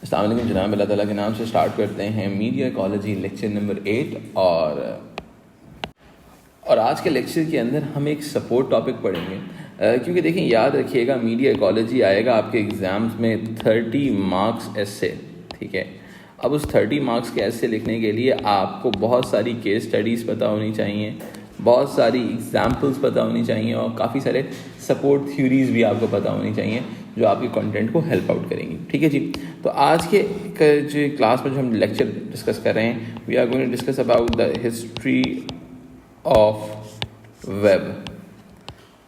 अस्सलाम वालेकुम जनाब, अल्लाह ताला के नाम से स्टार्ट करते हैं मीडिया इकोलॉजी लेक्चर नंबर 8। और आज के लेक्चर के अंदर हम एक सपोर्ट टॉपिक पढ़ेंगे, क्योंकि देखें याद रखिएगा मीडिया इकोलॉजी आएगा आपके एग्ज़ाम्स में 30 मार्क्स ऐसे, ठीक है। अब उस 30 मार्क्स के ऐसे लिखने के लिए आपको बहुत सारी केस स्टडीज़ पता होनी चाहिए, बहुत सारी एग्जाम्पल्स पता होनी चाहिए और काफ़ी सारे सपोर्ट थ्योरीज़ भी आपको पता होनी चाहिए जो आपके कंटेंट को हेल्प आउट करेंगी, ठीक है जी। तो आज के जो क्लास में जो हम लेक्चर डिस्कस कर रहे हैं, we are going to discuss about the history of web,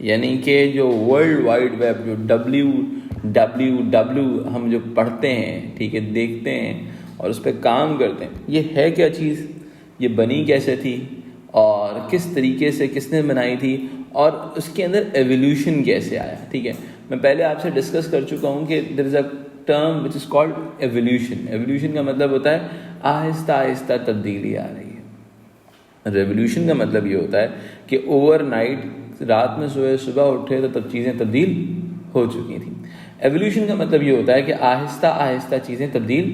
यानी कि जो वर्ल्ड वाइड वेब, जो WWW हम जो पढ़ते हैं, ठीक है, देखते हैं और उस पर काम करते हैं, ये है क्या चीज़, ये बनी कैसे थी और किस तरीके से किसने बनाई थी और उसके अंदर एवोल्यूशन कैसे आया, ठीक है। मैं पहले आपसे डिस्कस कर चुका हूँ कि there is a term which is called evolution. Evolution का मतलब होता है आहिस्ता आहिस्ता तब्दीली आ रही है। रेवोल्यूशन का मतलब ये होता है कि ओवरनाइट, रात में सोए सुबह उठे तो तब चीज़ें तब्दील हो चुकी थी। एवोल्यूशन का मतलब ये होता है कि आहिस्ता आहिस्ता चीज़ें तब्दील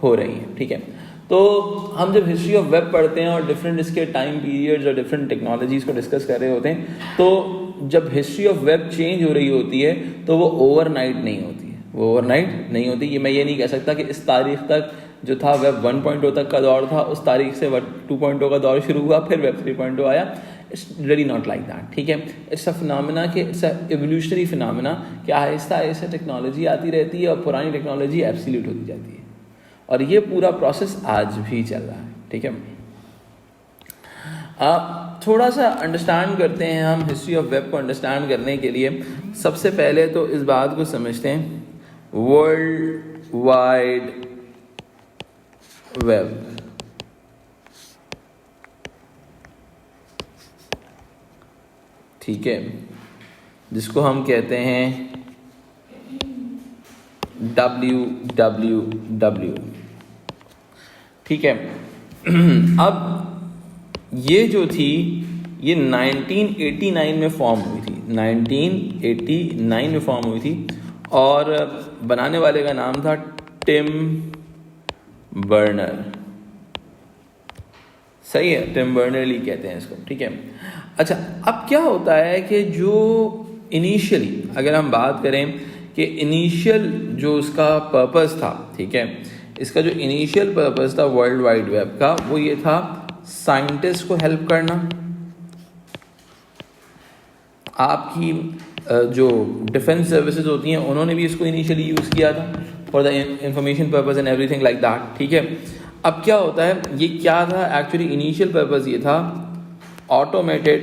हो रही हैं, ठीक है। तो हम जब हिस्ट्री ऑफ वेब पढ़ते हैं और डिफरेंट इसके टाइम पीरियड्स और डिफरेंट टेक्नोलॉजीज़ को डिस्कस कर रहे होते हैं, तो जब हिस्ट्री ऑफ वेब चेंज हो रही होती है तो वो ओवरनाइट नहीं होती है, वो ओवरनाइट नहीं होती। ये मैं ये नहीं कह सकता कि इस तारीख तक जो था वेब 1.0 तक का दौर था, उस तारीख से वेब 2.0 का दौर शुरू हुआ, फिर वेब 3.0 आया। It's really not like that, ठीक है। इट्स अ फिनोमेना कि इट्स अ एवोल्यूशनरी फिनोमेना कि आहिस्ता आहिस्ता टेक्नोलॉजी आती रहती है और पुरानी टेक्नोलॉजी एब्सोल्यूट होती जाती है, और ये पूरा प्रोसेस आज भी चल रहा है, ठीक है। थोड़ा सा अंडरस्टैंड करते हैं हम हिस्ट्री ऑफ वेब को। अंडरस्टैंड करने के लिए सबसे पहले तो इस बात को समझते हैं, वर्ल्ड वाइड वेब, ठीक है, जिसको हम कहते हैं WWW, ठीक है। अब ये जो थी ये 1989 में फॉर्म हुई थी, 1989 में फॉर्म हुई थी और बनाने वाले का नाम था टिम बर्नर, सही है, टिम बर्नर-ली कहते हैं इसको, ठीक है। अच्छा, अब क्या होता है कि जो इनिशियली अगर हम बात करें कि इनिशियल जो उसका पर्पस था, ठीक है, इसका जो इनिशियल पर्पस था वर्ल्ड वाइड वेब का, वो ये था साइंटिस्ट को हेल्प करना। आपकी जो डिफेंस सर्विसेज होती हैं उन्होंने भी इसको इनिशियली यूज़ किया था for the information purpose and everything like that, ठीक है। अब क्या होता है, ये क्या था एक्चुअली, इनिशियल पर्पस ये था ऑटोमेटेड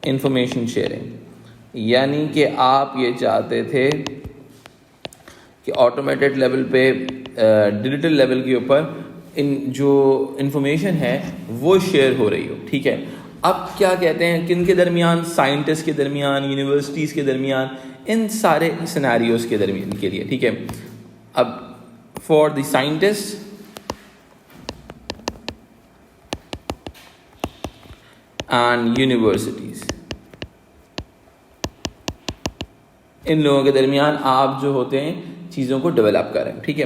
इंफॉर्मेशन शेयरिंग, यानी कि आप ये चाहते थे कि ऑटोमेटेड लेवल पे, डिजिटल लेवल के ऊपर इन जो इंफॉर्मेशन है वो शेयर हो रही हो, ठीक है। अब क्या कहते हैं, किन के दरमियान, साइंटिस्ट के दरमियान, यूनिवर्सिटीज़ के दरमियान, इन सारे सिनेरियोज के दरमियान के लिए, ठीक है। अब for the scientist and universities, इन लोगों के दरमियान आप जो होते हैं चीज़ों को डेवलप करें, ठीक है।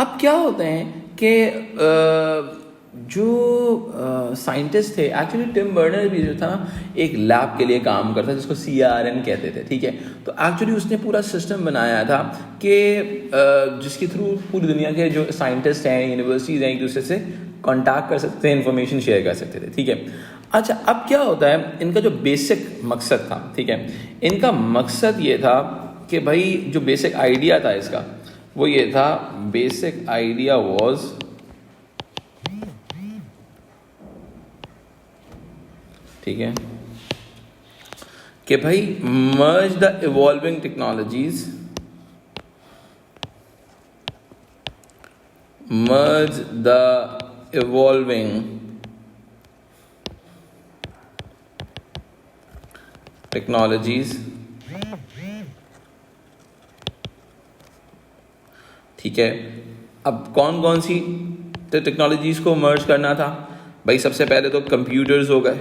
अब क्या होता है कि जो साइंटिस्ट थे, एक्चुअली टिम बर्नर भी जो था एक लैब के लिए काम करता जिसको CRN कहते थे, ठीक है। तो एक्चुअली उसने पूरा सिस्टम बनाया था कि जिसके थ्रू पूरी दुनिया के जो साइंटिस्ट हैं, यूनिवर्सिटीज़ हैं, एक दूसरे से कॉन्टैक्ट कर सकते हैं, इंफॉर्मेशन शेयर कर सकते थे, ठीक है। अच्छा, अब क्या होता है, इनका जो बेसिक मकसद था, ठीक है, इनका मकसद ये था कि भाई जो बेसिक आइडिया था इसका, वो ये था, बेसिक आइडिया वाज ठीक है कि भाई merge the evolving technologies, merge the evolving technologies, ठीक है। अब कौन कौन सी टेक्नोलॉजीज को मर्ज करना था भाई? सबसे पहले तो कंप्यूटर्स हो गए,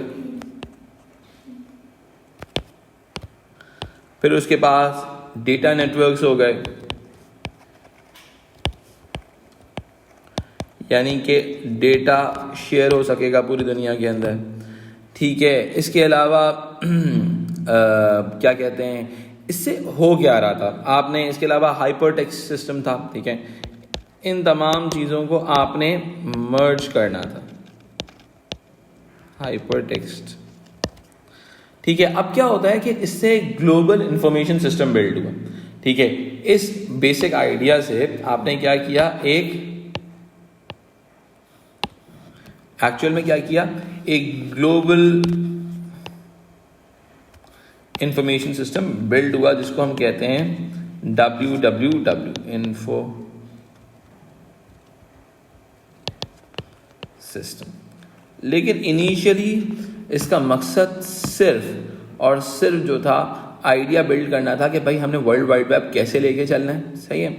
फिर उसके पास डेटा नेटवर्क्स हो गए, यानी कि डेटा शेयर हो सकेगा पूरी दुनिया के अंदर, ठीक है। इसके अलावा क्या कहते हैं, इससे हो क्या रहा था, आपने इसके अलावा हाइपर टेक्स्ट सिस्टम था, ठीक है। इन तमाम चीज़ों को आपने मर्ज करना था, हाइपर टेक्स्ट, ठीक है। अब क्या होता है कि इससे ग्लोबल इंफॉर्मेशन सिस्टम बिल्ड हुआ, ठीक है। इस बेसिक आइडिया से आपने क्या किया, एक्चुअल में क्या किया, एक ग्लोबल इंफॉर्मेशन सिस्टम बिल्ड हुआ जिसको हम कहते हैं WWW, इन्फो सिस्टम। लेकिन इनिशियली इसका मकसद सिर्फ और सिर्फ जो था, आइडिया बिल्ड करना था कि भाई हमने वर्ल्ड वाइड वेब कैसे लेके चलना है, सही है।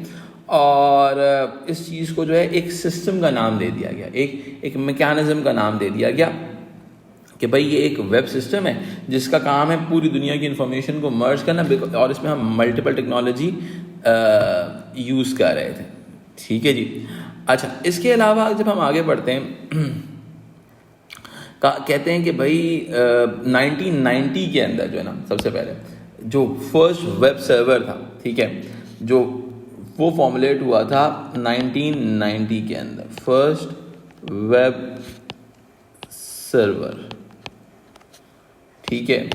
और इस चीज़ को जो है एक सिस्टम का नाम दे दिया गया, एक मैकेनिज्म का नाम दे दिया गया कि भाई ये एक वेब सिस्टम है जिसका काम है पूरी दुनिया की इंफॉर्मेशन को मर्ज करना, और इसमें हम मल्टीपल टेक्नोलॉजी यूज़ कर रहे थे, ठीक है जी। अच्छा, इसके अलावा जब हम आगे बढ़ते हैं कहते हैं कि भाई 1990 के अंदर जो है ना, सबसे पहले जो फर्स्ट वेब सर्वर था, ठीक है, जो वो फॉर्मुलेट हुआ था 1990 के अंदर, फर्स्ट वेब सर्वर, ठीक है।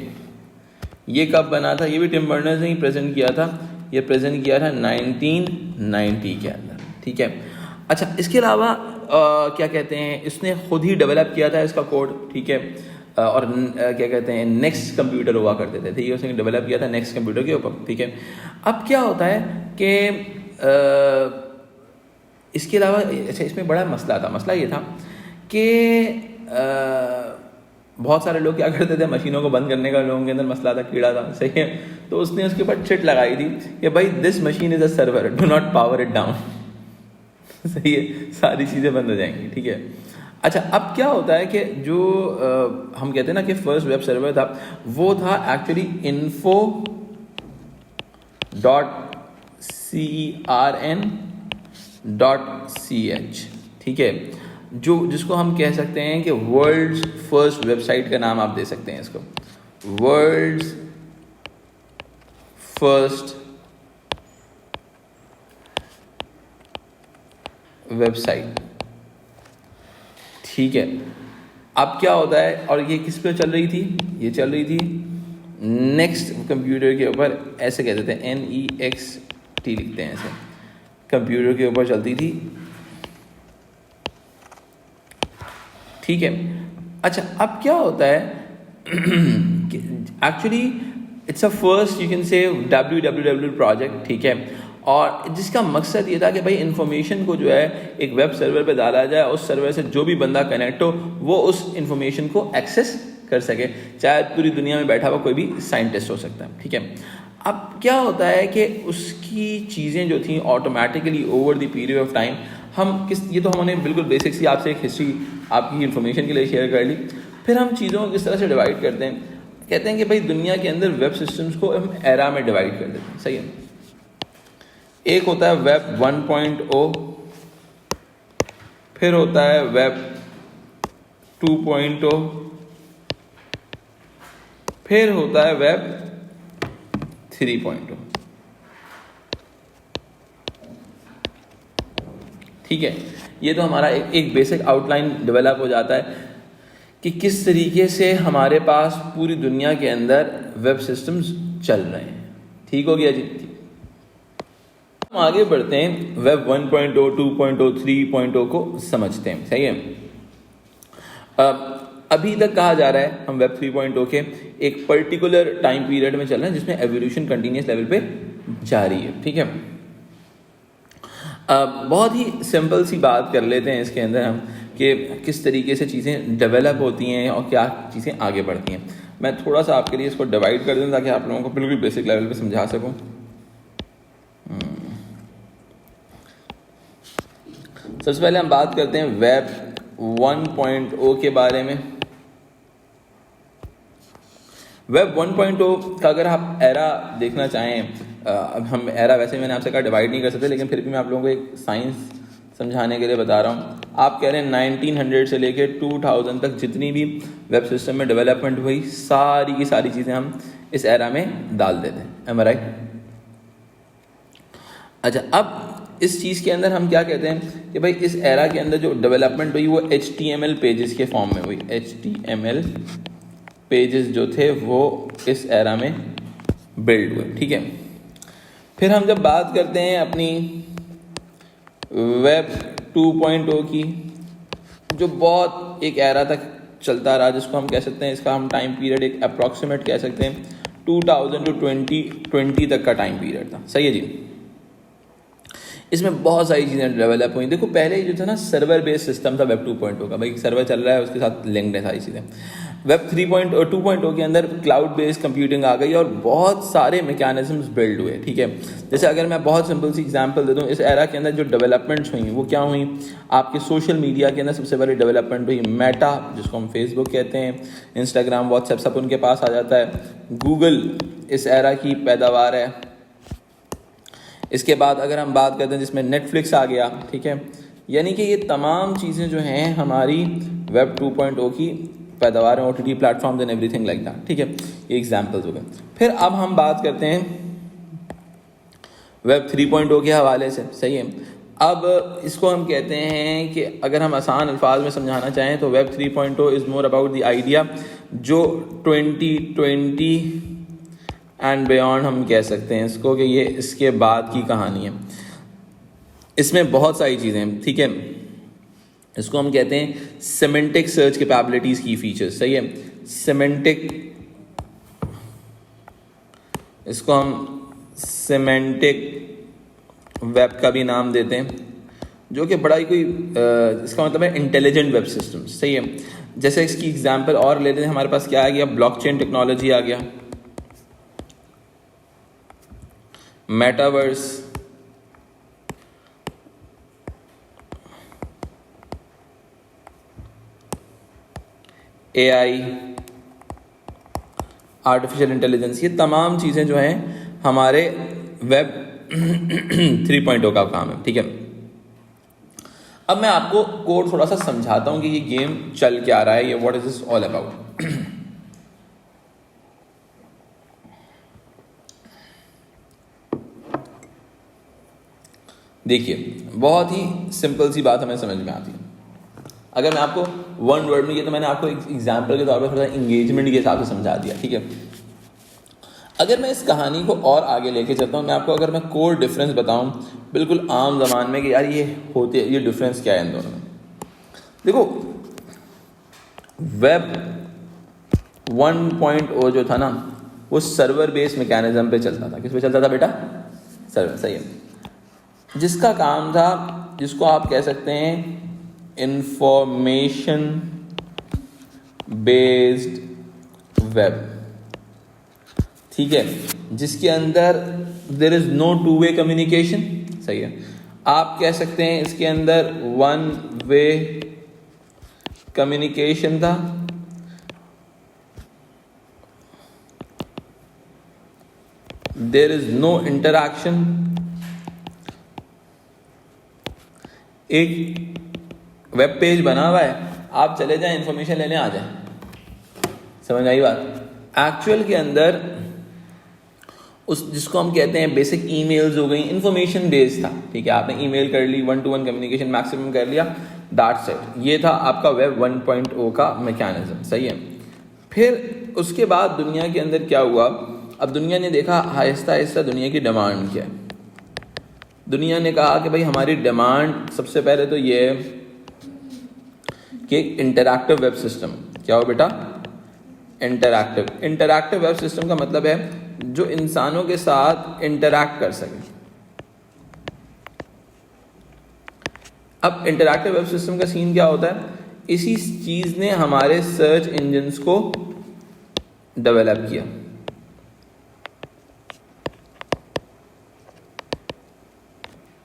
ये कब बना था, ये भी टिम बर्नर्स ने ही प्रेजेंट किया था, ये प्रेजेंट किया था 1990 के अंदर, ठीक है। अच्छा, इसके अलावा क्या कहते हैं, इसने खुद ही डेवलप किया था इसका कोड, ठीक है। और क्या कहते हैं, नेक्स्ट कंप्यूटर हुआ करते थे, ठीक है, उसने डेवलप किया था नेक्स्ट कंप्यूटर के ऊपर, ठीक है। अब क्या होता है कि इसके अलावा, अच्छा, इसमें बड़ा मसला था, मसला ये था कि बहुत सारे लोग क्या करते थे, मशीनों को बंद करने का लोगों के अंदर मसला था, कीड़ा था, सही है। तो उसने उसके ऊपर चिट लगाई थी कि भाई this machine is a server, do not power it down, सही है, सारी चीज़ें बंद हो जाएंगी, ठीक है। अच्छा, अब क्या होता है कि जो हम कहते हैं ना कि फर्स्ट वेब सर्वर था, वो था एक्चुअली info.cern.ch, ठीक है, जिसको हम कह सकते हैं कि वर्ल्ड्स फर्स्ट वेबसाइट का नाम आप दे सकते हैं इसको, वर्ल्ड्स फर्स्ट वेबसाइट, ठीक है। अब क्या होता है, और ये किस पे चल रही थी, ये चल रही थी नेक्स्ट कंप्यूटर के ऊपर, ऐसे कहते थे, NEXT लिखते हैं ऐसे, कंप्यूटर के ऊपर चलती थी, ठीक है। अच्छा, अब क्या होता है actually it's a first, you can say, WWW project, ठीक है। और जिसका मकसद ये था कि भाई इंफॉर्मेशन को जो है एक वेब सर्वर पे डाला जाए, उस सर्वर से जो भी बंदा कनेक्ट हो वो उस इंफॉर्मेशन को एक्सेस कर सके, चाहे पूरी दुनिया में बैठा हुआ कोई भी साइंटिस्ट हो सकता है, ठीक है। अब क्या होता है कि उसकी चीज़ें जो थी automatically over the period of time, ये तो हमने बिल्कुल बेसिक सी आपसे एक हिस्ट्री आपकी इन्फॉर्मेशन के लिए शेयर कर ली। फिर हम चीज़ों को किस तरह से डिवाइड करते हैं, कहते हैं कि भाई दुनिया के अंदर वेब सिस्टम्स को हम एरा में डिवाइड कर देते हैं, सही है। एक होता है वेब 1.0, फिर होता है वेब 2.0, फिर होता है वेब 3.0, ठीक है। ये तो हमारा एक बेसिक आउटलाइन डेवलप हो जाता है कि किस तरीके से हमारे पास पूरी दुनिया के अंदर वेब सिस्टम्स चल रहे हैं, ठीक हो गया जी। हम आगे बढ़ते हैं, वेब 1.0, 2.0, 3.0 को समझते हैं, सही है। अभी तक कहा जा रहा है हम वेब 3.0 के एक पर्टिकुलर टाइम पीरियड में चल रहे हैं जिसमें एवोल्यूशन कंटिन्यूस लेवल पे जारी है, ठीक है। बहुत ही सिंपल सी बात कर लेते हैं इसके अंदर हम कि किस तरीके से चीज़ें डेवलप होती हैं और क्या चीज़ें आगे बढ़ती हैं। मैं थोड़ा सा आपके लिए इसको डिवाइड कर दूँ ताकि आप लोगों को बिल्कुल बेसिक लेवल पे समझा सकूँ। सबसे पहले हम बात करते हैं वेब 1.0 के बारे में। वेब 1.0 का अगर आप एरा देखना चाहें, अब हम एरा वैसे मैंने आपसे कहा डिवाइड नहीं कर सकते, लेकिन फिर भी मैं आप लोगों को एक साइंस समझाने के लिए बता रहा हूँ। आप कह रहे हैं 1900 से लेके 2000 तक जितनी भी वेब सिस्टम में डेवलपमेंट हुई, सारी की सारी चीज़ें हम इस एरा में डाल देते हैं। M I right? अच्छा, अब इस चीज़ के अंदर हम क्या कहते हैं कि भाई इस एरा के अंदर जो डेवलपमेंट हुई वो HTML पेजेस के फॉर्म में हुई। HTML पेजेस जो थे वो इस एरा में बिल्ड हुए, ठीक है। फिर हम जब बात करते हैं अपनी वेब 2.0 की, जो बहुत एक एरा तक चलता रहा, जिसको हम कह सकते हैं, इसका हम टाइम पीरियड एक अप्रॉक्सीमेट कह सकते हैं 2000 to 2020 तक का टाइम पीरियड था। सही है जी। इसमें बहुत सारी चीज़ें डेवलप हुई। देखो पहले जो था ना सर्वर बेस्ड सिस्टम था वेब 2.0 का, भाई सर्वर चल रहा है उसके साथ लिंक्ड है सारी चीज़ें। वेब 2.0 के अंदर क्लाउड बेस्ड कंप्यूटिंग आ गई और बहुत सारे मैकेनिज्म्स बिल्ड हुए, ठीक है। जैसे अगर मैं बहुत सिंपल सी एग्जांपल दे दूं, इस एरा के अंदर जो डेवलपमेंट्स हुई वो क्या हुई, आपके सोशल मीडिया के अंदर सबसे बड़ी डेवलपमेंट हुई मेटा, जिसको हम फेसबुक कहते हैं, इंस्टाग्राम, व्हाट्सएप सब उनके पास आ जाता है। गूगल इस एरा की पैदावार है। इसके बाद अगर हम बात करते हैं जिसमें नेटफ्लिक्स आ गया, ठीक है। यानी कि ये तमाम चीज़ें जो हैं हमारी वेब 2.0 की पैदावार है, OTT platforms and everything like that, ठीक है। ये एग्जांपल्स हो गए। फिर अब हम बात करते हैं वेब 3.0 के हवाले से, सही है। अब इसको हम कहते हैं कि अगर हम आसान अल्फाज में समझाना चाहें तो web 3.0 is more about the idea जो 2020 एंड बियॉन्ड हम कह सकते हैं इसको, कि ये इसके बाद की कहानी है। इसमें बहुत सारी चीज़ें हैं, ठीक है। इसको हम कहते हैं सिमेंटिक सर्च कैपेबिलिटीज़ की फीचर्स, सही है। सिमेंटिक, इसको हम सिमेंटिक वेब का भी नाम देते हैं, जो कि बड़ा ही कोई इसका मतलब है इंटेलिजेंट वेब सिस्टम, सही है। जैसे इसकी एग्जांपल और लेते हैं, हमारे पास क्या आ गया, ब्लॉकचेन टेक्नोलॉजी आ गया, मेटावर्स, AI, आर्टिफिशियल इंटेलिजेंस, ये तमाम चीज़ें जो हैं हमारे वेब 3.0 का काम है, ठीक है। अब मैं आपको कोड थोड़ा सा समझाता हूं कि ये गेम चल क्या रहा है, ये what is this all about. देखिए बहुत ही सिंपल सी बात हमें समझ में आती है। अगर मैं आपको वन वर्ड में, ये तो मैंने आपको एक एग्जाम्पल के तौर पर थोड़ा इंगेजमेंट के हिसाब से समझा दिया, ठीक है। अगर मैं इस कहानी को और आगे लेके चलता हूँ, मैं आपको अगर मैं कोर डिफरेंस बताऊँ बिल्कुल आम जबान में कि यार ये होते, ये डिफरेंस क्या है इन दोनों में। देखो वेब 1.0 जो था ना वो सर्वर बेस्ड मैकेनिज्म पे चलता था। किस पे चलता था बेटा? सर्वर, सही है। जिसका काम था, जिसको आप कह सकते हैं इंफॉर्मेशन बेस्ड वेब, ठीक है, जिसके अंदर there is no two way communication, सही है। आप कह सकते हैं इसके अंदर वन वे कम्युनिकेशन था, देयर इज नो इंटरैक्शन। एक वेब पेज बना हुआ है, आप चले जाएं इंफॉर्मेशन लेने आ जाएं, समझ आई बात। एक्चुअल के अंदर उस जिसको हम कहते हैं बेसिक ईमेल्स हो गई, इंफॉर्मेशन बेस्ड था, ठीक है। आपने ईमेल कर ली, 1-to-1 कम्युनिकेशन मैक्सिमम कर लिया, दैट्स इट। ये था आपका वेब 1.0 का मैकेनिज्म, सही है। फिर उसके बाद दुनिया के अंदर क्या हुआ, अब दुनिया ने देखा आहिस्ता आहिस्ता दुनिया की डिमांड क्या है। दुनिया ने कहा कि भाई हमारी डिमांड सबसे पहले तो ये है कि इंटरैक्टिव वेब सिस्टम। क्या हो बेटा? इंटरैक्टिव वेब सिस्टम का मतलब है जो इंसानों के साथ इंटरैक्ट कर सके। अब इंटरैक्टिव वेब सिस्टम का सीन क्या होता है, इसी चीज ने हमारे सर्च इंजन्स को डेवलप किया,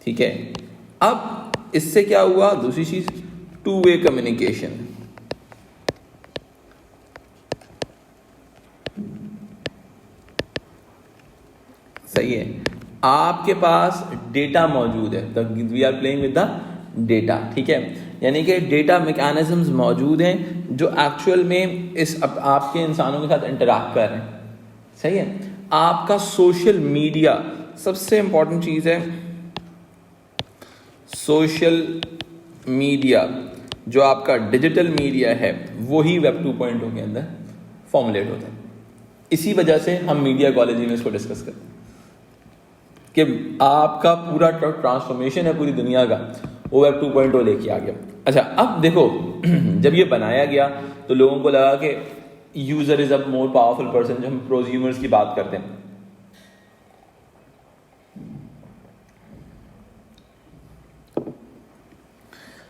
ठीक है। अब इससे क्या हुआ, दूसरी चीज टू वे कम्युनिकेशन। सही है, आपके पास डेटा मौजूद है, तो we are playing with the data, ठीक है, यानी कि डेटा मैकेनिज्म्स मौजूद हैं जो एक्चुअल में इस आपके इंसानों के साथ इंटरैक्ट कर रहे हैं, सही है। आपका सोशल मीडिया सबसे इंपॉर्टेंट चीज़ है, सोशल मीडिया जो आपका डिजिटल मीडिया है वही वेब 2.0 के अंदर फॉर्मुलेट होता है। इसी वजह से हम मीडिया कॉलेज में इसको डिस्कस करते हैं कि आपका पूरा ट्रांसफॉर्मेशन है पूरी दुनिया का, वो वेब 2.0 लेके आ गया। अच्छा, अब देखो जब ये बनाया गया तो लोगों को लगा कि user is a more powerful person, जो हम प्रोज्यूमर्स की बात करते हैं।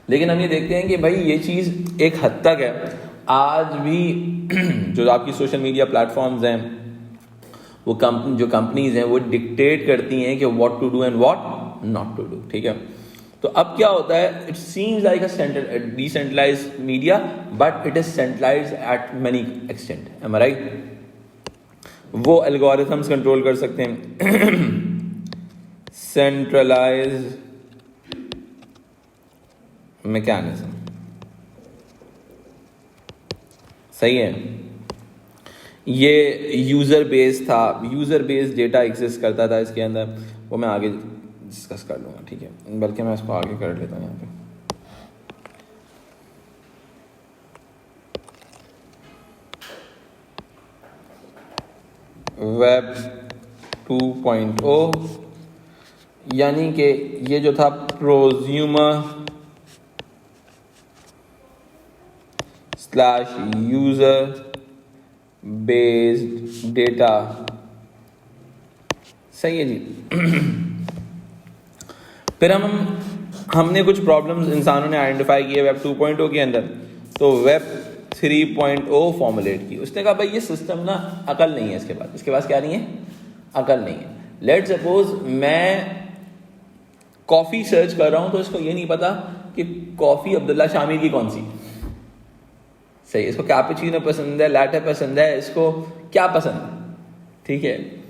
लेकिन हम ये देखते हैं कि भाई ये चीज़ एक हद तक है, आज भी जो आपकी सोशल मीडिया प्लेटफॉर्म्स हैं वो जो कंपनीज हैं वो डिक्टेट करती हैं कि what to do and what not to do, ठीक है। तो अब क्या होता है, it seems like a decentralised media but it is centralised at many extent, am I right. वो एल्गोरिथम्स कंट्रोल कर सकते हैं, सेंट्रलाइज्ड मैकेनिज्म, सही है। ये यूजर बेस था, यूजर बेस्ड डेटा एग्जिस्ट करता था इसके अंदर, वो मैं आगे डिस्कस कर लूँगा, ठीक है, बल्कि मैं इसको आगे कर लेता हूँ यहाँ पे। वेब 2.0 यानी कि ये जो था प्रोज्यूमर / यूजर बेस्ड डेटा, सही है जी। फिर हमने कुछ प्रॉब्लम्स इंसानों ने आइडेंटिफाई किए वेब 2.0 के अंदर, तो वेब 3.0 फॉर्मुलेट की। उसने कहा भाई ये सिस्टम ना अकल नहीं है, इसके पास क्या नहीं है, अकल नहीं है। लेट सपोज मैं कॉफ़ी सर्च कर रहा हूं तो इसको ये नहीं पता कि कॉफ़ी अब्दुल्ला शामी की कौन सी, सही, इसको कैपुचिनो पसंद है, लैटे पसंद है, इसको क्या पसंद है, ठीक है,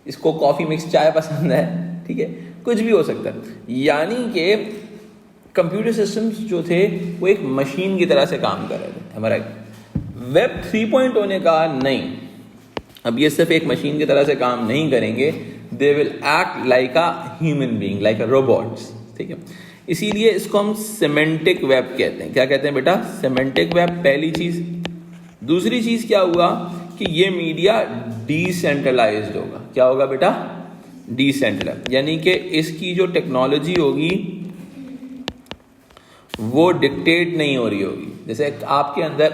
इसको कॉफ़ी मिक्स चाय पसंद है, ठीक है, कुछ भी हो सकता है। यानी कि कंप्यूटर सिस्टम्स जो थे वो एक मशीन की तरह से काम कर रहे थे, हमारा। वेब 3.0 ने कहा नहीं, अब ये सिर्फ एक मशीन की तरह से काम नहीं करेंगे, they will act like a human being, like a robots, ठीक है। इसीलिए इसको हम सिमेंटिक वेब कहते हैं। क्या कहते हैं बेटा, सिमेंटिक वेब, पहली चीज। दूसरी चीज क्या हुआ कि ये मीडिया डिसेंट्रलाइज्ड होगा। क्या होगा बेटा, डिसेंट्रलाइज्ड, यानी कि इसकी जो टेक्नोलॉजी होगी वो डिक्टेट नहीं हो रही होगी। जैसे आपके अंदर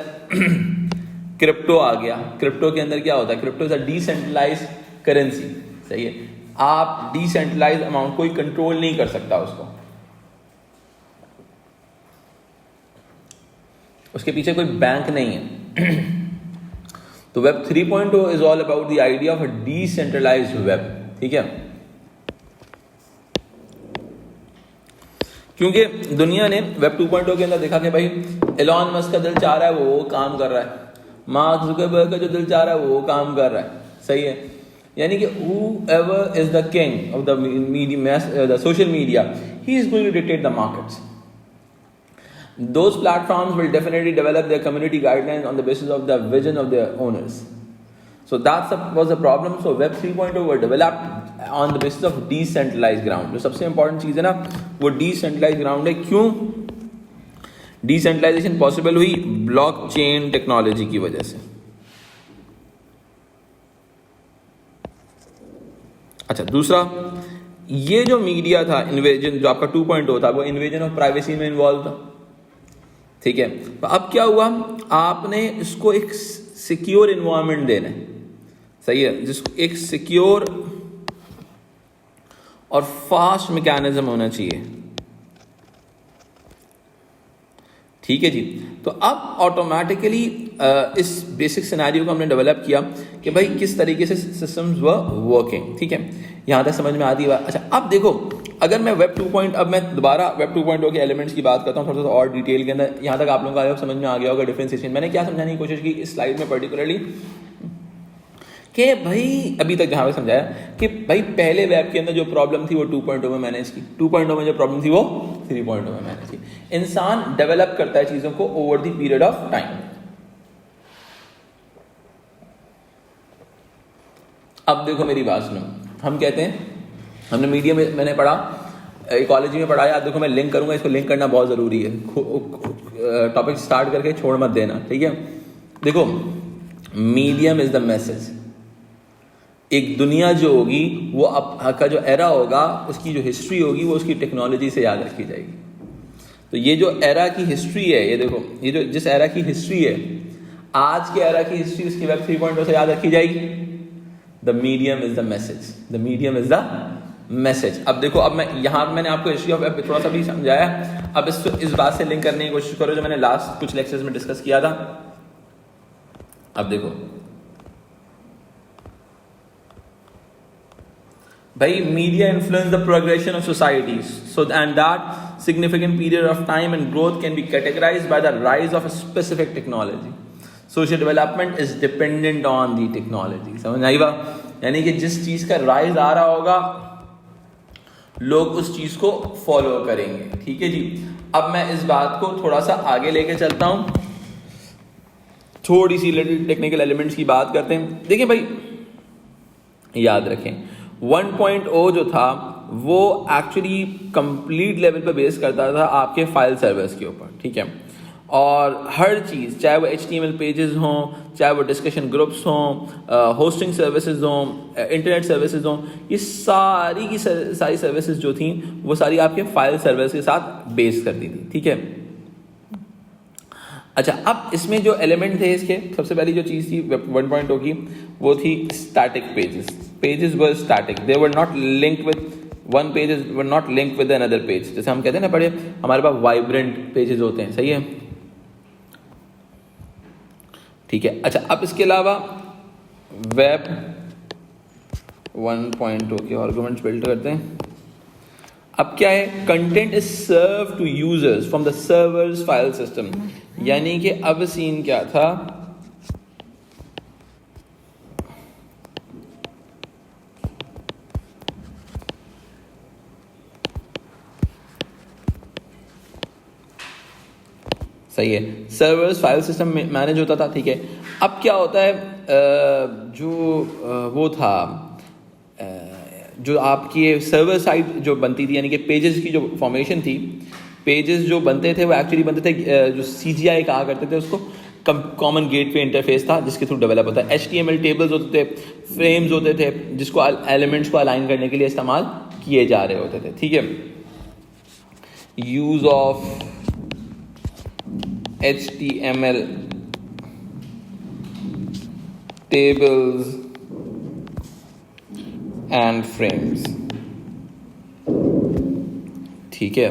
क्रिप्टो आ गया, क्रिप्टो के अंदर क्या होता है, crypto is a decentralised currency, सही है। आप डिसेंट्रलाइज्ड अमाउंट, कोई कंट्रोल नहीं कर सकता उसको, उसके पीछे कोई बैंक नहीं है। तो web 3.0 is all about the idea of a decentralised web, ठीक है। क्योंकि दुनिया ने वेब 2.0 के अंदर देखा कि भाई एलॉन मस्क का दिल चाह रहा है वो काम कर रहा है, मार्क जुकरबर्ग का जो दिल चाह रहा है वो काम कर रहा है, सही है। यानी कि whoever is the king of the the social media, he is going to dictate the markets. Those platforms will definitely develop their community guidelines on the basis of the vision of their owners. So that was the problem. So Web 3.0 were developed on the basis of decentralized ground. जो सबसे important चीज़ है ना वो decentralized ground है। क्यों decentralization possible हुई? blockchain technology की वजह से। अच्छा, दूसरा, ये जो मीडिया था इन्वेजन, जो आपका 2.0 था, वो इन्वेजन ऑफ प्राइवेसी में इन्वॉल्व था, ठीक है। तो अब क्या हुआ, आपने इसको एक सिक्योर इन्वायरमेंट देना है, सही है, जिसको एक सिक्योर और फास्ट मैकेनिज्म होना चाहिए, ठीक है जी। तो अब ऑटोमेटिकली इस बेसिक सिनेरियो को हमने डेवलप किया कि भाई किस तरीके से सिस्टम्स वर वर्किंग, ठीक है, यहां तक समझ में आती है। अच्छा, अब देखो, अगर मैं अब मैं दोबारा वेब 2.0 के एलिमेंट्स की बात करता हूँ थोड़ा सा और डिटेल के अंदर। यहाँ तक आप लोगों को समझ में आ गया होगा डिफरेंशिएशन। मैंने क्या समझाने की कोशिश की इस स्लाइड में पर्टिकुलरली कि भाई अभी तक जहाँ पे समझाया कि भाई पहले वेब के अंदर जो प्रॉब्लम थी वो 2.0 में मैनेज की, 2.0 में जो प्रॉब्लम थी वो 3.0 में मैनेज की। इंसान डेवलप करता है चीज़ों को over the period of time. अब देखो मेरी बात सुनो, हम कहते हैं, हमने मीडिया में मैंने पढ़ा, इकोलॉजी में पढ़ा, यार देखो मैं लिंक करूंगा, इसको लिंक करना बहुत ज़रूरी है, टॉपिक स्टार्ट करके छोड़ मत देना, ठीक है। देखो मीडियम इज़ द मैसेज। एक दुनिया जो होगी वो अब का जो एरा होगा उसकी जो हिस्ट्री होगी वो उसकी टेक्नोलॉजी से याद रखी जाएगी। तो ये जो एरा की हिस्ट्री है, ये देखो, ये जो जिस एरा की हिस्ट्री है, आज के एरा की हिस्ट्री उसकी वेब 3.0 से याद रखी जाएगी। The medium is the message, the medium is the message. अब देखो, अब मैं यहाँ मैंने आपको हिस्ट्री ऑफ वेब थोड़ा सा भी समझाया, अब इस बात से लिंक करने की कोशिश करो जो मैंने लास्ट कुछ लेक्चर्स में डिस्कस किया था। अब देखो भाई, media influence the progression of societies, so and that significant period of time and growth can be categorised by the rise of a specific technology. Social development is dependent on the technology. समझ आई बात? यानी कि जिस चीज का rise आ रहा होगा लोग उस चीज को फॉलो करेंगे, ठीक है जी। अब मैं इस बात को थोड़ा सा आगे लेके चलता हूं, थोड़ी सी लिटिल टेक्निकल एलिमेंट्स की बात करते हैं। देखिए भाई, याद रखें 1.0 जो था वो एक्चुअली कंप्लीट लेवल पे बेस करता था आपके फाइल सर्वर्स के ऊपर, ठीक है। और हर चीज़, चाहे वो HTML पेजेस हों, चाहे वो डिस्कशन ग्रुप्स हों, होस्टिंग सर्विसेज हों, इंटरनेट सर्विसेज हों, ये सारी की सारी सर्विसेज जो थी वो सारी आपके फाइल सर्वर्स के साथ बेस करती थी, ठीक है। अच्छा, अब इसमें जो एलिमेंट थे इसके, सबसे पहली जो चीज़ थी 1.0 की वो थी static pages. Pages were static, they were not link with one pages, were not link with another page. जैसे हम कहते हैं ना, पढ़े हमारे पास वाइब्रेंट पेजेस होते हैं, सही है, ठीक है। अच्छा, अब इसके अलावा वेब 1.0 के आर्गुमेंट्स बिल्ड करते हैं। अब क्या है, content is serve to users from the servers file system. यानी कि अब सीन क्या था, सही है, सर्वर्स फाइल सिस्टम में मैनेज होता था, ठीक है। अब क्या होता है, जो वो था, जो आपकी सर्वर साइट जो बनती थी, यानी कि पेजेस की जो फॉर्मेशन थी, पेजेस जो बनते थे वो एक्चुअली बनते थे, जो CGI कहा करते थे उसको, कॉमन गेटवे इंटरफेस था जिसके थ्रू डेवलप होता है। HTML टेबल्स होते थे, फ्रेम्स होते थे, जिसको एलिमेंट्स को अलाइन करने के लिए इस्तेमाल किए जा रहे होते थे, ठीक है। Use of HTML tables and frames, ठीक है।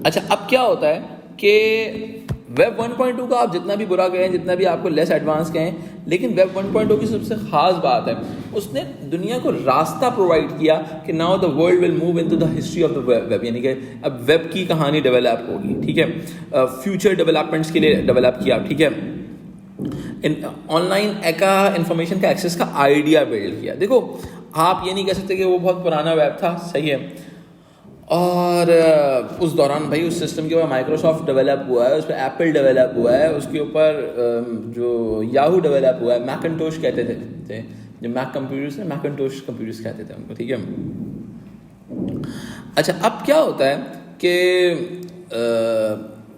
अच्छा, अब क्या होता है कि वेब 1.2 का आप जितना भी बुरा कहें, जितना भी आपको लेस एडवांस कहें, लेकिन वेब 1.0 की सबसे खास बात है उसने दुनिया को रास्ता प्रोवाइड किया कि now the world will move into the history of the web. यानी कि अब वेब की कहानी डेवलप होगी, ठीक है, फ्यूचर डेवलपमेंट्स के लिए डेवलप किया, ठीक है। ऑनलाइन का इंफॉर्मेशन का एक्सेस का आइडिया बिल्ड किया। देखो, आप ये नहीं कह सकते कि वो बहुत पुराना वेब था, सही है, और उस दौरान भाई उस सिस्टम के ऊपर माइक्रोसॉफ्ट डेवलप हुआ है, उस पर एप्पल डेवलप हुआ है, उसके ऊपर जो याहू डेवलप हुआ है, मैकिन्टोश कहते थे जो मैक कंप्यूटर्स हैं, मैकिन्टोश कंप्यूटर्स कहते थे उनको, ठीक है। अच्छा, अब क्या होता है कि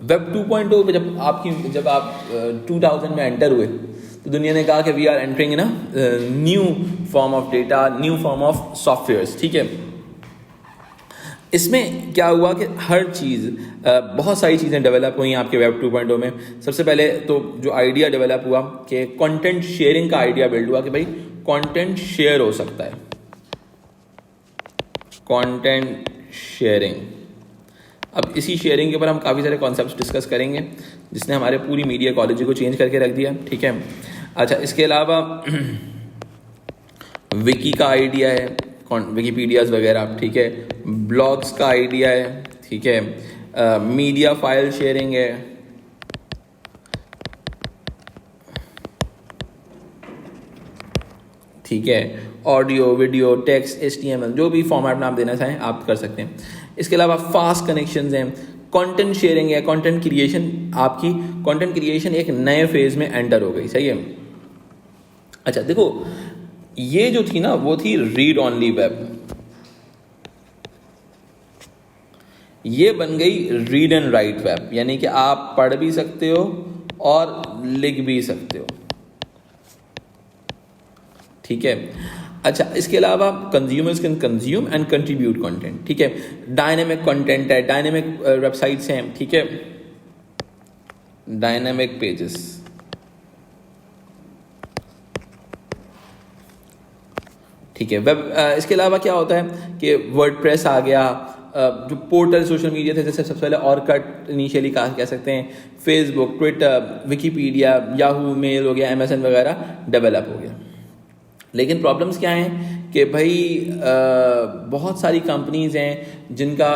वेब 2.0 पे जब आप 2000 में एंटर हुए तो दुनिया ने कहा कि we are entering in a new form of data, new form of softwares, ठीक है। इसमें क्या हुआ कि हर चीज़, बहुत सारी चीज़ें डेवलप हुई आपके वेब 2.0 में। सबसे पहले तो जो आइडिया डेवलप हुआ कि कंटेंट शेयरिंग का आइडिया बिल्ड हुआ कि भाई कंटेंट शेयर हो सकता है, कंटेंट शेयरिंग। अब इसी शेयरिंग के ऊपर हम काफ़ी सारे कॉन्सेप्ट्स डिस्कस करेंगे जिसने हमारे पूरी मीडिया इकोलॉजी को चेंज करके रख दिया, ठीक है। अच्छा, इसके अलावा विकी का आइडिया है, विकीपीडियाज वगैरह, ठीक है, ब्लॉग्स का आइडिया है, ठीक है, मीडिया फाइल शेयरिंग है, ठीक है, ऑडियो, वीडियो, टेक्स्ट, HTML, जो भी फॉर्मेट में आप देना चाहें आप कर सकते हैं। इसके अलावा फास्ट कनेक्शंस हैं, कंटेंट शेयरिंग है, कंटेंट क्रिएशन, आपकी कंटेंट क्रिएशन एक नए फेज में एंटर हो गई, सही है। अच्छा देखो, ये जो थी ना वो थी रीड ऑनली वेब, ये बन गई रीड एंड राइट वेब, यानी कि आप पढ़ भी सकते हो और लिख भी सकते हो, ठीक है। अच्छा, इसके अलावा consumers can consume and contribute content, ठीक है। डायनेमिक कंटेंट है, डायनेमिक वेबसाइट्स हैं, ठीक है, डायनेमिक पेजेस, ठीक है। वेब इसके अलावा क्या होता है कि वर्डप्रेस आ गया, जो पोर्टल सोशल मीडिया थे, जैसे सबसे पहले ऑर्कुट इनिशियली कह सकते हैं, Facebook, Twitter, Wikipedia, Yahoo mail हो गया, MSN वगैरह डेवलप हो गया। लेकिन प्रॉब्लम्स क्या हैं कि भाई बहुत सारी कंपनीज हैं जिनका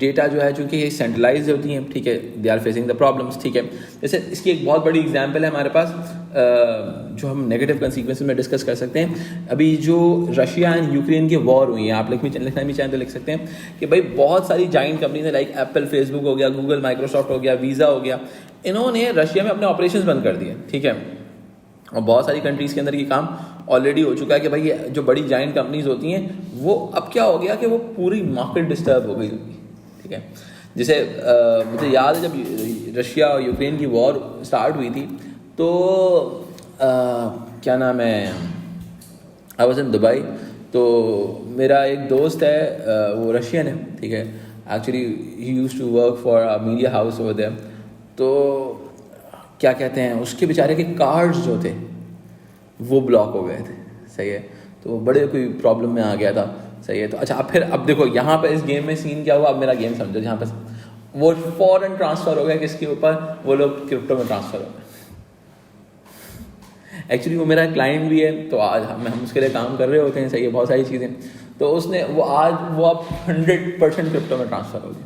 डेटा जो है चूँकि ये सेंट्रलाइज होती हैं, ठीक है, they are facing the problems, ठीक है। जैसे इसकी एक बहुत बड़ी एग्जांपल है हमारे पास, जो हम नेगेटिव कंसिक्वेंसेस में डिस्कस कर सकते हैं। अभी जो रशिया एंड यूक्रेन की वॉर हुई है, आप लिखना भी चाहें तो लिख सकते हैं कि भाई बहुत सारी जाइंट कंपनीज हैं, लाइक एप्पल, फेसबुक हो गया, गूगल, माइक्रोसॉफ्ट हो गया, वीज़ा हो गया, इन्होंने रशिया में अपने ऑपरेशन बंद कर दिए, ठीक है। और बहुत सारी कंट्रीज़ के अंदर ये काम ऑलरेडी हो चुका है कि भाई ये जो बड़ी जाइंट कंपनीज होती हैं वो अब क्या हो गया कि वो पूरी मार्केट डिस्टर्ब हो गई होगी, ठीक है। जैसे मुझे याद है जब रशिया और यूक्रेन की वॉर स्टार्ट हुई थी तो क्या नाम है, आई वाज इन दुबई, तो मेरा एक दोस्त है, वो रशियन है, ठीक है, actually he used to work for a media house over there. तो क्या कहते हैं, उसके बेचारे के कार्ड्स जो थे वो ब्लॉक हो गए थे, सही है, तो बड़े कोई प्रॉब्लम में आ गया था, सही है। तो अच्छा अब देखो यहाँ पे इस गेम में सीन क्या हुआ, अब मेरा गेम समझो, जहाँ पे वो फॉरेन ट्रांसफ़र हो गया किसके ऊपर, वो लोग क्रिप्टो में ट्रांसफ़र हो गए। एक्चुअली वो मेरा क्लाइंट भी है, तो आज हम उसके लिए काम कर रहे होते हैं, सही है, बहुत सारी चीज़ें, तो उसने वो अब 100% क्रिप्टो में ट्रांसफ़र हो गया।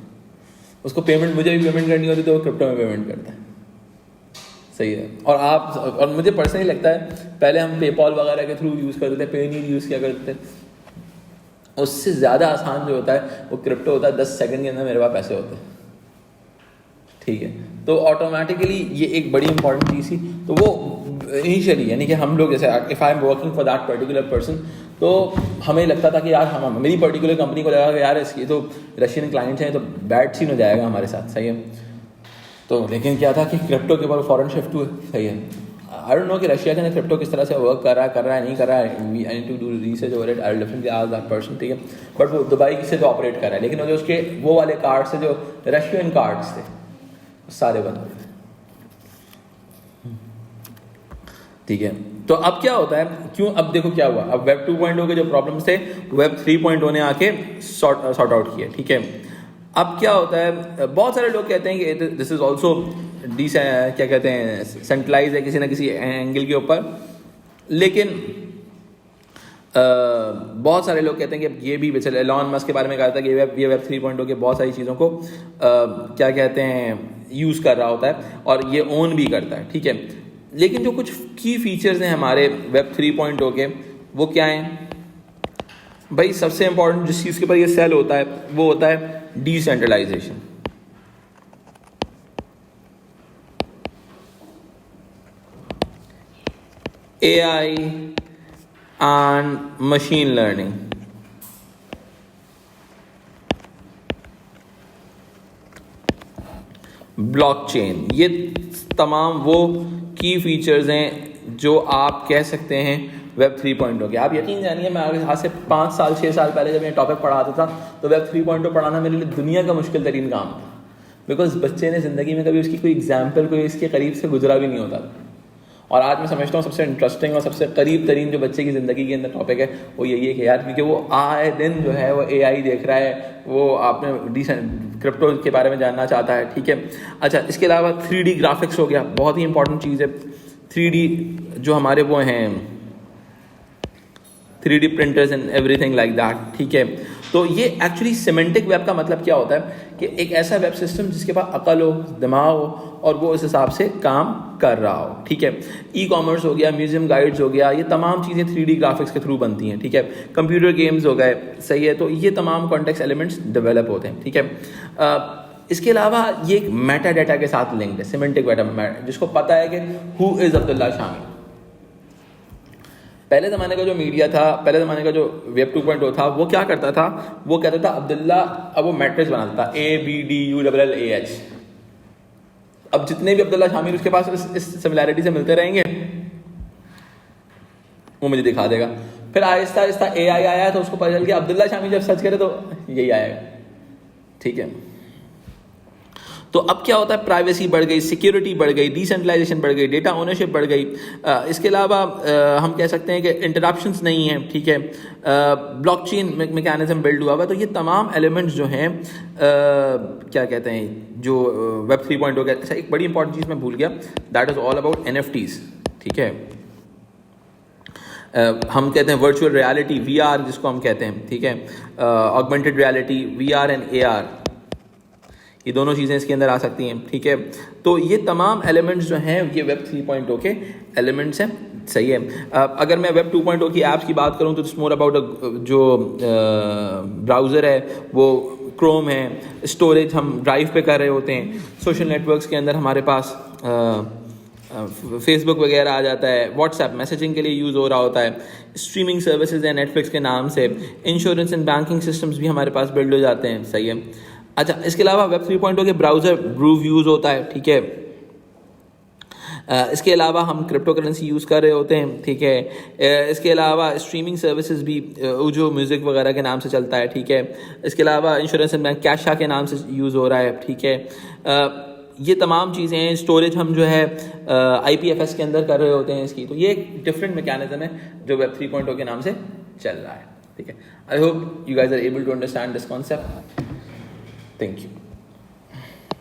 उसको पेमेंट, मुझे भी पेमेंट करनी होती तो वो क्रिप्टो में पेमेंट करता है, सही है। और मुझे पर्सनली लगता है पहले हम पेपॉल वगैरह के थ्रू यूज़ करते थे, पेनीर यूज़ किया करते थे, उससे ज़्यादा आसान जो होता है वो क्रिप्टो होता है। 10 सेकंड के अंदर मेरे पास पैसे होते हैं, ठीक है। तो ऑटोमेटिकली ये एक बड़ी इंपॉर्टेंट चीज़ थी। तो वो इनिशियली यानी कि हम लोग जैसे if I am working for that particular person, तो हमें लगता था कि यार हम मेरी पर्टिकुलर कंपनी को लगा कि यार इसकी तो रशियन क्लाइंट्स हैं तो बैड सीन हो जाएगा हमारे साथ, सही है। तो लेकिन क्या था कि क्रिप्टो के ऊपर फॉरेन शिफ्ट हुए, सही है। आई डोंट नो कि रशिया के अंदर क्रिप्टो किस तरह से वर्क कर रहा है नहीं कर रहा है, I need to do research over it, I will definitely ask that person, ठीक है। बट वो दुबई से तो ऑपरेट कर रहा है, लेकिन वो जो उसके वो वाले कार्ड्स थे जो रशियन कार्ड्स थे सारे बंद हो गए, ठीक है। तो अब क्या होता है, क्यों, अब देखो क्या हुआ, अब वेब 2.0 के जो प्रॉब्लम्स थे वेब 3.0 ने आके सॉर्ट आउट किए, ठीक है। अब क्या होता है, बहुत सारे लोग कहते हैं कि दिस इज ऑल्सो क्या कहते हैं सेंट्रलाइज है किसी ना किसी एंगल के ऊपर, लेकिन बहुत सारे लोग कहते हैं कि ये भी चले, एलॉन मस्क के बारे में कहा था कि ये वेब 3.0 के बहुत सारी चीज़ों को क्या कहते हैं यूज़ कर रहा होता है और ये ओन भी करता है, ठीक है। लेकिन जो कुछ की फीचर्स हैं हमारे वेब 3.0 के, वो क्या हैं भाई। सबसे इंपॉर्टेंट जिस चीज़ के ऊपर ये सेल होता है वो होता है decentralisation. AI and machine learning, blockchain, ये तमाम वो की फीचर्स हैं जो आप कह सकते हैं वेब 3.0 के। आप यकीन जानिए, मैं आज से 5 साल 6 साल पहले जब ये टॉपिक पढ़ाता था तो वेब 3.0 पढ़ाना मेरे लिए दुनिया का मुश्किल तरीन काम था, बिकॉज बच्चे ने ज़िंदगी में कभी उसकी कोई एग्जाम्पल, कोई इसके करीब से गुजरा भी नहीं होता था। और आज मैं समझता हूँ सबसे इंटरेस्टिंग और सबसे करीब तरीन जो बच्चे की ज़िंदगी के अंदर टॉपिक है वो यही है कि यार, क्योंकि वो आए दिन जो है वो AI देख रहा है, वो आपने क्रिप्टो के बारे में जानना चाहता है, ठीक है। अच्छा, इसके अलावा 3D ग्राफिक्स हो गया, बहुत ही इंपॉर्टेंट चीज़ है। 3D जो हमारे वो हैं 3D printers and everything like that, ठीक है। तो ये एक्चुअली सिमेंटिक वेब का मतलब क्या होता है कि एक ऐसा वेब सिस्टम जिसके पास अकल हो, दिमाग हो और वो इस हिसाब से काम कर रहा हो, ठीक है। ई कॉमर्स हो गया, म्यूजियम गाइड्स हो गया, ये तमाम चीज़ें 3D ग्राफिक्स के थ्रू बनती हैं, ठीक है। कंप्यूटर गेम्स हो गए, सही है। तो ये तमाम कॉन्टेक्स्ट एलिमेंट्स डेवलप होते हैं, ठीक है। इसके अलावा ये एक मेटा डाटा के साथ लिंक्ड है, सिमेंटिक मेटा, जिसको पता है कि हु इज़ अब्दुल्ला शामी। पहले ज़माने का जो मीडिया था, पहले ज़माने का जो वेब 2.0 था, वो क्या करता था, वो कहता था अब्दुल्ला, अब वो मैट्रिक्स बनाता था ABDULLAH। अब जितने भी अब्दुल्ला शामिल उसके पास इस सिमिलैरिटी से मिलते रहेंगे, वो मुझे दिखा देगा। फिर आहिस्ता आहिस्ता AI आया तो उसको पता चल गया अब्दुल्ला शामिल जब सर्च करे तो यही आएगा, ठीक है। तो अब क्या होता है, प्राइवेसी बढ़ गई, सिक्योरिटी बढ़ गई, डिसेंट्रलाइजेशन बढ़ गई, डेटा ओनरशिप बढ़ गई। इसके अलावा हम कह सकते हैं कि इंटरप्शंस नहीं है, ठीक है। ब्लॉकचेन मैकेनिज्म बिल्ड हुआ हुआ। तो ये तमाम एलिमेंट्स जो हैं क्या कहते हैं, जो वेब 3.0 का, अच्छा एक बड़ी इंपॉर्टेंट चीज़ मैं भूल गया, that is all about NFTs, ठीक है। हम कहते हैं वर्चुअल रियलिटी, VR जिसको हम कहते हैं, ठीक है। Augmented reality, VR and AR, ये दोनों चीज़ें इसके अंदर आ सकती हैं, ठीक है। तो ये तमाम एलिमेंट्स जो हैं ये वेब 3.0 के एलिमेंट्स हैं, सही है। अगर मैं वेब 2.0 की ऐप्स की बात करूं तो इट्स मोर अबाउट जो ब्राउज़र है वो क्रोम है, स्टोरेज हम ड्राइव पे कर रहे होते हैं, सोशल नेटवर्क्स के अंदर हमारे पास फेसबुक वगैरह आ जाता है, व्हाट्सएप मैसेजिंग के लिए यूज़ हो रहा होता है, स्ट्रीमिंग सर्विसेज है नेटफ्लिक्स के नाम से, इंश्योरेंस एंड बैंकिंग सिस्टम्स भी हमारे पास बिल्ड हो जाते हैं, सही है। अच्छा, इसके अलावा वेब 3.0 के ब्राउज़र ब्रूव यूज़ होता है, ठीक है। इसके अलावा हम क्रिप्टो करेंसी यूज़ कर रहे होते हैं, ठीक है। इसके अलावा स्ट्रीमिंग सर्विसेज भी जो म्यूज़िक वगैरह के नाम से चलता है, ठीक है। इसके अलावा इंश्योरेंस एंड बैंक कैशा के नाम से यूज़ हो रहा है, ठीक है। ये तमाम चीज़ें हैं। स्टोरेज हम जो है IPFS के अंदर कर रहे होते हैं इसकी। तो ये एक डिफरेंट मैकेनिज्म है जो वेब 3.0 के नाम से चल रहा है, ठीक है। I hope you guys are able to understand this concept. Thank you.